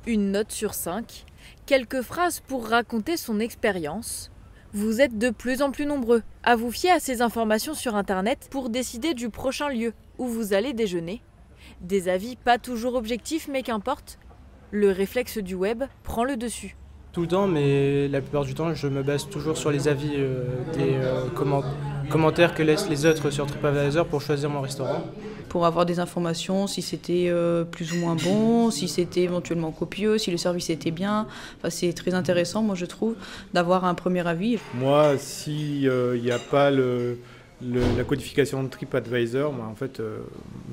Une note sur 5, quelques phrases pour raconter son expérience. Vous êtes de plus en plus nombreux à vous fier à ces informations sur Internet pour décider du prochain lieu où vous allez déjeuner. Des avis pas toujours objectifs, mais qu'importe, le réflexe du web prend le dessus. Tout le temps, mais la plupart du temps, je me base toujours sur les avis des commentaires que laissent les autres sur TripAdvisor pour choisir mon restaurant. Pour avoir des informations, si c'était plus ou moins bon, si c'était éventuellement copieux, si le service était bien. Enfin, c'est très intéressant, moi je trouve, d'avoir un premier avis. Moi, s'il n'y a pas la codification de TripAdvisor, en fait,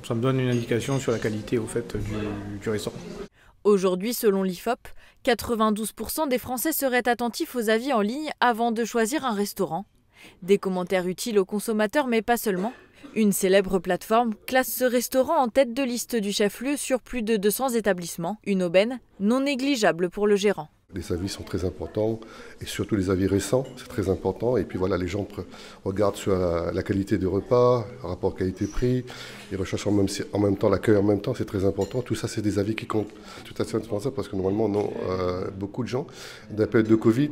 ça me donne une indication sur la qualité au fait, du restaurant. Aujourd'hui, selon l'IFOP, 92% des Français seraient attentifs aux avis en ligne avant de choisir un restaurant. Des commentaires utiles aux consommateurs, mais pas seulement. Une célèbre plateforme classe ce restaurant en tête de liste du chef-lieu sur plus de 200 établissements. Une aubaine non négligeable pour le gérant. Les avis sont très importants et surtout les avis récents, c'est très important. Et puis voilà, les gens regardent sur la qualité du repas, le rapport qualité-prix, ils recherchent en même temps l'accueil en même temps, c'est très important. Tout ça, c'est des avis qui comptent. Tout à fait indispensable parce que normalement, non, beaucoup de gens, dans la période de Covid,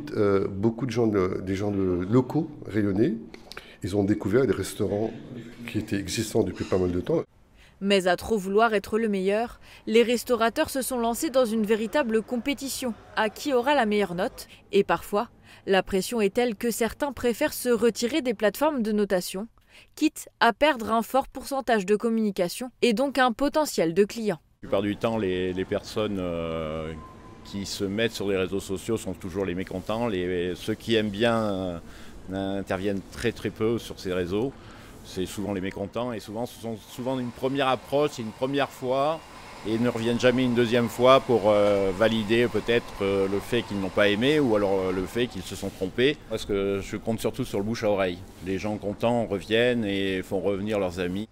beaucoup de gens, des gens locaux rayonnés, ils ont découvert des restaurants qui étaient existants depuis pas mal de temps. Mais à trop vouloir être le meilleur, les restaurateurs se sont lancés dans une véritable compétition à qui aura la meilleure note. Et parfois, la pression est telle que certains préfèrent se retirer des plateformes de notation, quitte à perdre un fort pourcentage de communication et donc un potentiel de clients. La plupart du temps, les personnes qui se mettent sur les réseaux sociaux sont toujours les mécontents. Ceux qui aiment bien interviennent très peu sur ces réseaux. C'est souvent les mécontents et souvent ce sont une première approche, c'est une première fois et ne reviennent jamais une deuxième fois pour valider peut-être le fait qu'ils n'ont pas aimé ou alors le fait qu'ils se sont trompés. Parce que je compte surtout sur le bouche à oreille. Les gens contents reviennent et font revenir leurs amis.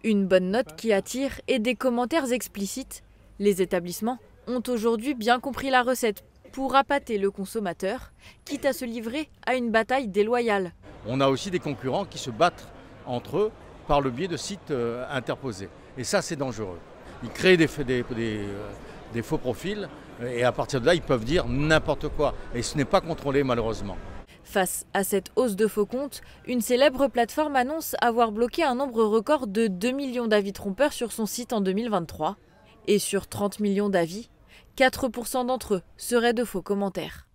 Une bonne note qui attire et des commentaires explicites. Les établissements ont aujourd'hui bien compris la recette pour appâter le consommateur, quitte à se livrer à une bataille déloyale. On a aussi des concurrents qui se battent entre eux par le biais de sites interposés. Et ça, c'est dangereux. Ils créent des faux profils et à partir de là, ils peuvent dire n'importe quoi. Et ce n'est pas contrôlé malheureusement. Face à cette hausse de faux comptes, une célèbre plateforme annonce avoir bloqué un nombre record de 2 millions d'avis trompeurs sur son site en 2023. Et sur 30 millions d'avis, 4% d'entre eux seraient de faux commentaires.